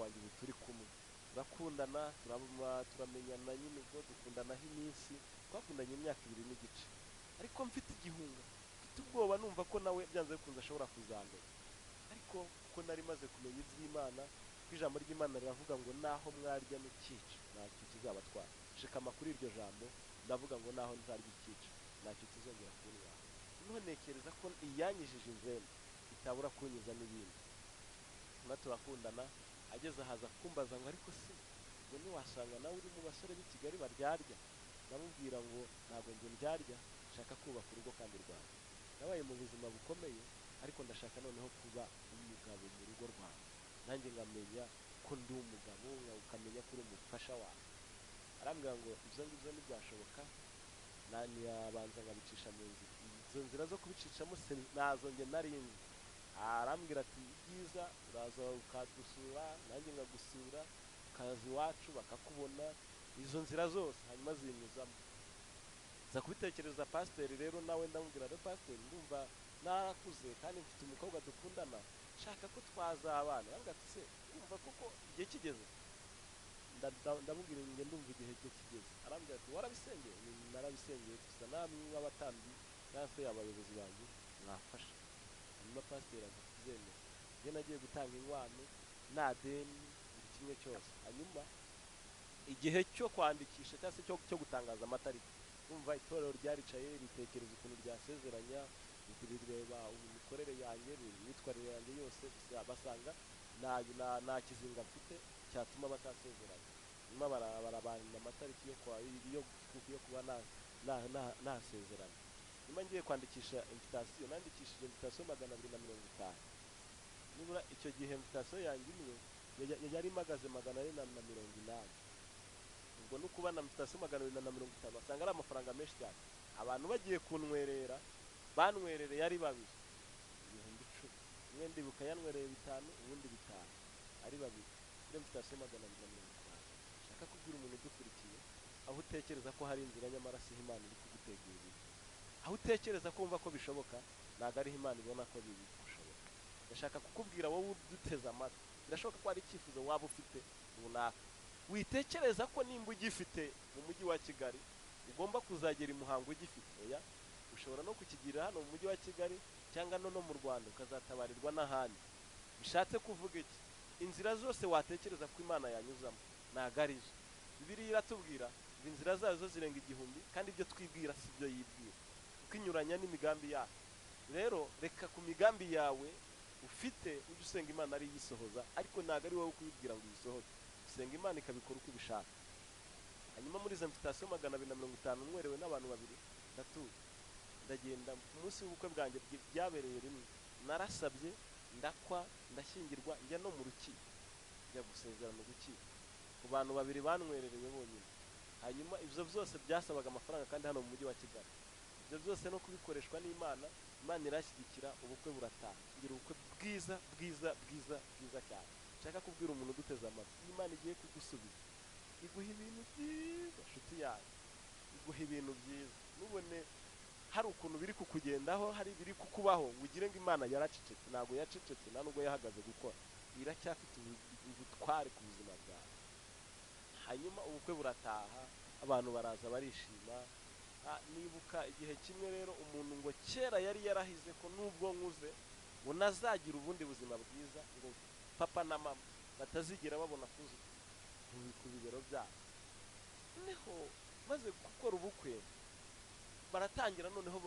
wanjye ubu turi kumwe turakundana, turamenyana nyine, ubwo dukundanaho iminsi, twakundanye imyaka 2 n'igice, ariko mfite igihunga, mfite ubwoba numva ko nawe byanze bikunze ashobora kuzandura. Ariko kuko nari maze kumenya iby'Imana, ko ijambo ry'Imana riravuga ngo naho mwarya n'ikica ntacyo kizabatwara, shikama kuri iryo jambo, ndavuga ngo naho nzarya ikica ntacyo kizongera kuntwara. None ntekereza ko iyanyijije inzembe itabura kunyuza n'ibindi. Na turakundana, ageze ahaza kumbaza ngo ariko se ngo ntiwasanga nawe uri mu basore b'i Kigali baryarya? Ndamubwira ngo ntabwo njye ndyarya, nshaka kubaka urugo kandi rwanjye. Nabaye mu buzima bukomeye, ariko ndashaka noneho kuba umugabo mu rugo rwawe, nanjye nkamenya ko ndi umugabo, ukamenya ko uri umufasha wawe. Arambwira ngo ibyo ngibyo ntibyashoboka, yabanza nkabicisha mu nzira. Izo nzira zo kubicishamo nazo njye narinzi. Arambwira ati byiza uraza ukadusura, nanjye nkagusura, ukaza iwacu bakakubona, izo nzira zose hanyuma zinyuzamo. Nza kubitekereza pasiteri rero, nawe ndamubwira rero pasiteri, ndumva narakuze kandi mfite umukobwa dukundana, nshaka ko twazabana. Arambwira ati se urumva koko igihe kigeze? Ndamubwira ngo ndumva igihe cye kigeze. Arambwira ati warabisengeye? Narabisengeye, gusa namwe nk'abatambyi cyangwa se abayobozi banjye mwafasha. Hanyuma pasiteri aza kubyemera, njye nagiye gutanga inkwano nta deni, buri kimwe cyose. Hanyuma igihe cyo kwandikisha cyangwa se cyo gutangaza amatariki, umva itorero ryaricaye ritekereza ukuntu ryasezeranya, rireba imikorere yanjye, imyitwarire yanjye yose, basanga nta kizinga mfite cyatuma batasezeranya. Hanyuma barabanira amatariki yo kuba nasezeranya. Nyuma ngiye kwandikisha invitation, nandikishije invitation 250. Nibura icyo gihe invitation yanjye imwe yari magaze 480. Ubwo no kubana invitation 250 basanga ari amafaranga menshi cyane. Abantu bagiye kunwerera, banwerereye ari babiri, 10,000. Umwe ndibuka yanwereye 5, ubundi 5, ari babiri. Kuri invitation 250. Shaka kubwira umuntu udukurikiye, aho utekereza ko hari inzira nyamara si Imana iri kugutegurira. Aho utekereza ko wumva ko bishoboka, ntabwo ari Imana ibona ko bishoboka. Ndashaka kukubwira wowe uduteze amatwi, birashoboka ko hari icyifuzo waba ufite runaka. Witekereza ko nimba ugifite mu mujyi wa Kigali ugomba kuzagera i Muhanga ugifite. Oya, ushobora no kukigira hano mu mujyi wa Kigali cyangwa no mu Rwanda ukazatabarirwa n'ahandi. Bishatse kuvuga iki? Inzira zose watekereza ko Imana yanyuzamo ntabwo ari zo. Bibiliya iratubwira ngo inzira zazo zirenga 1000, kandi ibyo twibwira si byo yibwira, kwinyuranya n'imigambi yacu. Rero reka ku migambi yawe ufite ujye usenga Imana ari yisohoza, ariko ntabwo ari wowe kuyibwira ngo yisohoze. Usenga Imana ikabikora uko ibishaka. Hanyuma muri izo invitation 250 nwerewe n'abantu babiri, ndagenda ku munsi w'ubukwe bwanjye byabereye rimwe. Narasabye, ndakwa, ndashyingirwa, njya no mu rukiko, njya gusezerana urukiko ku bantu babiri banwerereye bonyine. Hanyuma ibyo byose byasabaga amafaranga, kandi hano mu mujyi wa Kigali. Ibyo byose no kubikoreshwa n'Imana, Imana irashyigikira, ubukwe burataha. Ngira ubukwe bwiza bwiza bwiza bwiza cyane. Nshaka kubwira umuntu uduteze amatwi, Imana igiye kugusubiza, iguha ibintu byiza nshuti yawe, iguha ibintu byiza. Nubone hari ukuntu biri kukugendaho, hari biri kukubaho, ugire ngo Imana yaracecetse. Ntabwo yacecetse, nta nubwo yahagaze gukora, iracyafite ubutware ku buzima bwawe. Hanyuma ubukwe burataha, abantu baraza barishima. Nibuka igihe kimwe rero umuntu ngo kera yari yarahize ko nubwo nkuze ngo nazagira ubundi buzima bwiza, ngo papa na mama batazigera babona kuzi ku bibero byabo. Noneho maze gukora ubukwe, baratangira noneho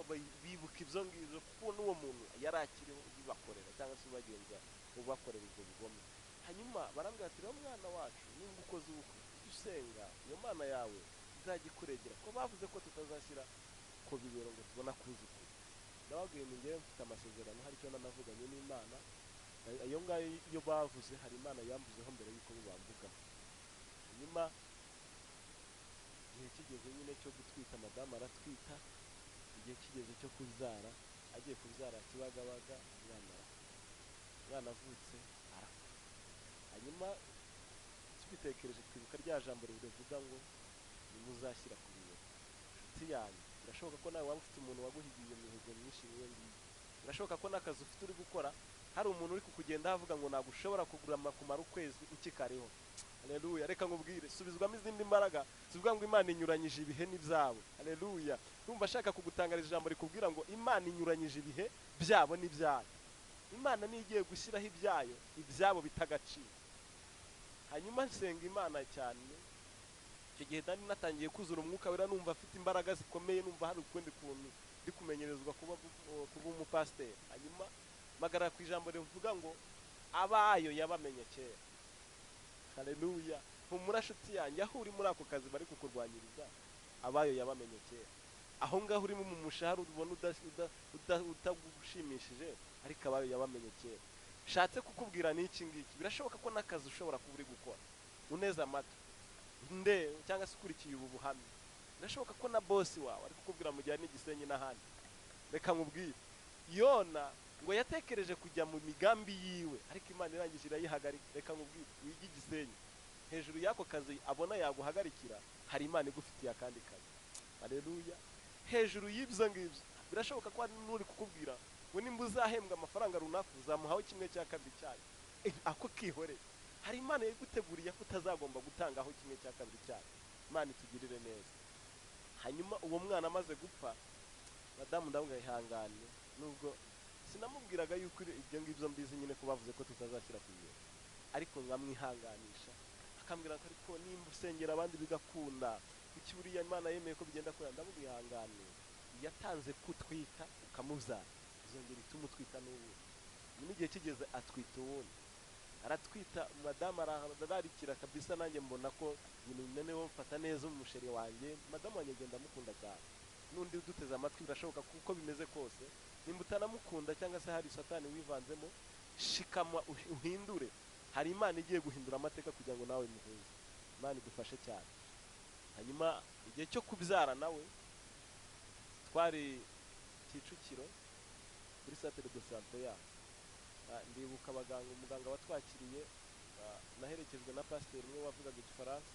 bibuka ibyo ngibyo, kuko n'uwo muntu yari akiriho ubibakorera cyangwa se ubagenza ubakorera ubwo bugome. Hanyuma barambwira ati rero mwana wacu, nimba ukoze ubukwe usenga, iyo Mana yawe izajya ikuregera, ko bavuze ko tutazashyira ku bibero ngo tubona kuzukura. Ndababwiye ngo njyewe mfite amasezerano, hari icyo nanavuganye n'Imana. Ayo ngayo iyo bavuze, hari Imana yambuzeho mbere y'uko bamvugaho. Hanyuma igihe kigeze nyine cyo gutwita, madamu aratwita. Igihe kigeze cyo kubyara, agiye kubyara Kibagabaga, umwana avutse arapfa. Hanyuma tubitekereje twibuka rya jambo rivuga ngo nimuzashyira ku bibero. Nshuti yanjye, birashoboka ko nawe waba ufite umuntu waguhigiye imihigo myinshi nk'iyo ngiyo. Birashoboka ko n'akazi ufite uri gukora hari umuntu uri kukugenda havuga ngo ntabwo ushobora kugura kumara ukwezi ukikariho. Haleluya. Reka nkubwire, subizwamo izindi mbaraga zivuga ngo Imana inyuranyije ibihe n'ibyabo. Haleluya. Urumva ashaka kugutangariza ijambo rikubwira ngo Imana inyuranyije ibihe byabo n'ibyayo. Imana niyo igiye gushyiraho ibyayo, ibyabo bitagaciro. Hanyuma nsenga Imana cyane, icyo gihe nari natangiye kuzura umwuka wera, numva afite imbaraga zikomeye, numva hari ukundi kuntu ndi kumenyerezwa kuba umupasiteri. Hanyuma magarara ku ijambo rivuga ngo abayo yabamenye kera. Haleluya. Humura nshuti yanjye, aho uri muri ako kazi bari kukurwanyiriza, abayo yabamenye kera. Aho ngaho urimo mu mushahara ubona utagushimishije, ariko abayo yabamenye kera. Shatse kukubwira n'iki ngiki, birashoboka ko n'akazi ushobora kuba uri gukora uneza amatwi cyangwa se ukurikiye ubu buhamya, birashoboka ko na bosi wawe ari kukubwira mu gihe n'igisenyi n'ahandi. Reka nkubwire, Yona ngo yatekereje kujya mu migambi yiwe, ariko Imana irangije irayihagarika. Reka nkubwire, wige igisenyi, hejuru y'ako kazi abona yaguhagarikira hari Imana igufitiye akandi kazi. Haleluya. Hejuru y'ibyo ngibyo birashoboka ko hari n'uri kukubwira ngo nimba uzahembwa amafaranga runaka uzamuhaho 1/2 cyayo, ako kihoreye. Hari Imana yiguteguriye ko utazagomba gutangaho 1/2 cyayo. Imana itugirire neza. Hanyuma uwo mwana amaze gupfa, madamu ndabwo yihanganye, nubwo sinamubwiraga yuko ibyo ngibyo mbizi nyine ko bavuze ko tutazashyira ku gihe, ariko nkamwihanganisha, akambwira ko ariko nimba usengera abandi bigakunda, kuki buriya Imana yemeye ko bigenda kora. Ndamwihangane, yatanze kutwita ukamubyara, izongera itumutwita n'ubu. Nyuma igihe kigeze atwita uwundi, aratwita, madamu ararikira kabisa. Nanjye mbona ko ibintu binenewe, mfata neza umusheri wanjye, madamu wanjye agenda amukunda cyane. N'undi uduteze amatwi birashoboka kuko bimeze kose, nimba utanamukunda cyangwa se hari satani wivanzemo, shikama uhindure. Hari Imana igiye guhindura amateka kugira ngo nawe muhuze. Imana idufashe cyane. Hanyuma igihe cyo kubyara nawe twari Kicukiro kuri Centre de Santé yaho. Ndibuka umuganga watwakiriye, naherekejwe na pasiteri umwe wavugaga Igifaransa,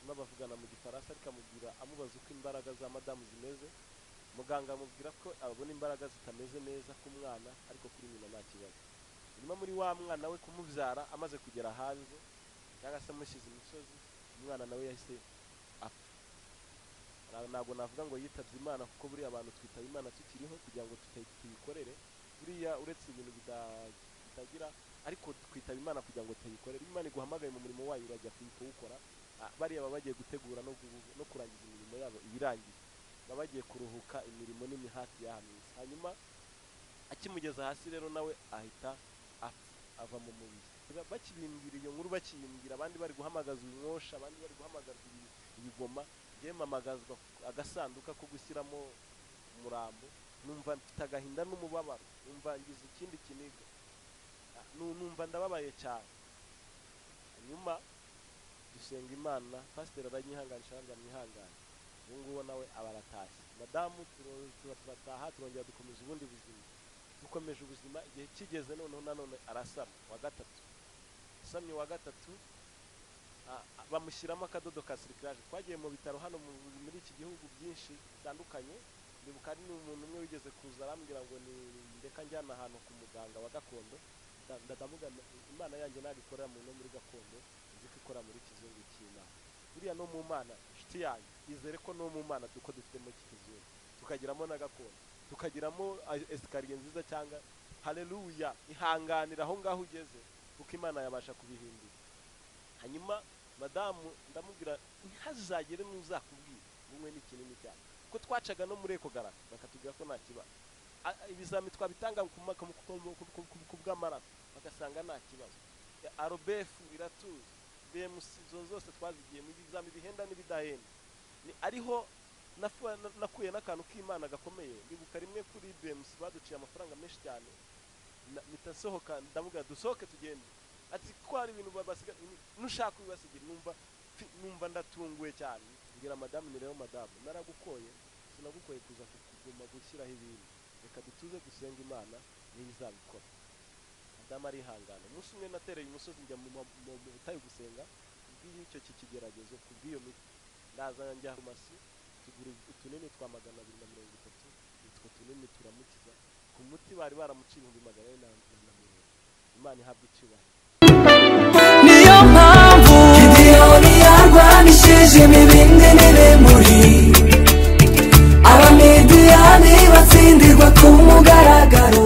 n'abavugana mu Gifaransa, ariko amubwira, amubaza uko imbaraga za madamu zimeze. Muganga amubwira ko abona imbaraga zitameze neza ku mwana, ariko kuri nyina nta kibazo. Nyuma muri wa mwana we kumubyara, amaze kugera hanze cyangwa se amushyize imisozi, umwana nawe yahise apfa. Ntabwo navuga ngo yitabye Imana, kuko buriya abantu twitaba Imana tukiriho kugira ngo tuyikorere. Buriya uretse ibintu bitagira, ariko twitaba Imana kugira ngo tuyikorere. Imana iguhamagaye mu murimo wayo, urajya kuwukora. Bariya baba bagiye gutegura no kurangiza imirimo yabo ibirangiye, baba bagiye kuruhuka imirimo n'imihati yahameze. Hanyuma akimugeza hasi rero nawe ahita ava mu mubiri. Bakibimbwira iyo nkuru, bakiyimbwira, abandi bari guhamagaza umwosha, abandi bari guhamagaza ibigoma, yemamagazwa agasanduka ko gushyiramo umurambo. Numva mfite agahinda n'umubabaro, numva ngize ikindi kiniga, numva ndababaye cyane. Hanyuma dusenga Imana, pasiteri aranyihanganisha, nanjye amwihangane. Ubu ngubu nawe aba aratashye, madamu turataha, turongera dukomeza ubundi buzima. Dukomeje ubuzima, igihe kigeze noneho nanone arasama wa gatatu. Asamye wa gatatu, bamushyiramo akadodo ka sirikiraje. Twagiye mu bitaro hano muri iki gihugu byinshi bitandukanye. Ndibuka ari n'umuntu umwe wigeze kuza arambwira ngo ni ndeka njyana ahantu ku muganga wa gakondo. Ndamugana, Imana yanjye ntabwo ikorera mu no muri gakondo, nzi ko ikora muri kizungu cy'Imana. Buriya no mu Mana, inshuti yanjye, izere ko no mu Mana duko dufitemo kizungu, tukagiramo na gakondo, tukagiramo esikariye nziza cyangwa. Haleluya. Ihanganira aho ngaho ugeze, kuko Imana yabasha kubihindura. Hanyuma madamu ndamubwira, ntihazagire n'uzakubwira umwe n'ikinini cyane, ko twacaga no muri ekogara bakatubwira ko nta kibazo. Ibizami twabitanga ku bw'amaraso bagasanga nta kibazo. RBF iratuze, BMC zose twazigiye mu bizami bihenda n'ibidahenda. Ariho nakuye n'akantu k'Imana gakomeye. Ndibuka rimwe kuri BMC baduciye amafaranga menshi cyane, mitasohoka ndavuga dusohoke tugende. Ati ko hari ibintu babasiga, nushaka ubasigira. Numva ndatunguye cyane, ngira madamu, ni rero madamu, naragukoye, sinagukoye kuza kuguma gushyiraho ibintu, reka dutuze dusenga Imana niyo izabikora. Madamu arihangana. Umunsi umwe natereye umusozi njya mu butayu gusenga, kubw'icyo kigeragezo, kubw'iyo miti. Ndaza njya ku masi, tugura utunini twa 230, utwo tunini turamukiza. Ku muti bari baramuciye 240. imana ihabwa icyubahiro. niyo mpamvu Gideyoni yarwanishije imibindi n'ibimuri, abamidiyani batsindirwa ku mugaragaro.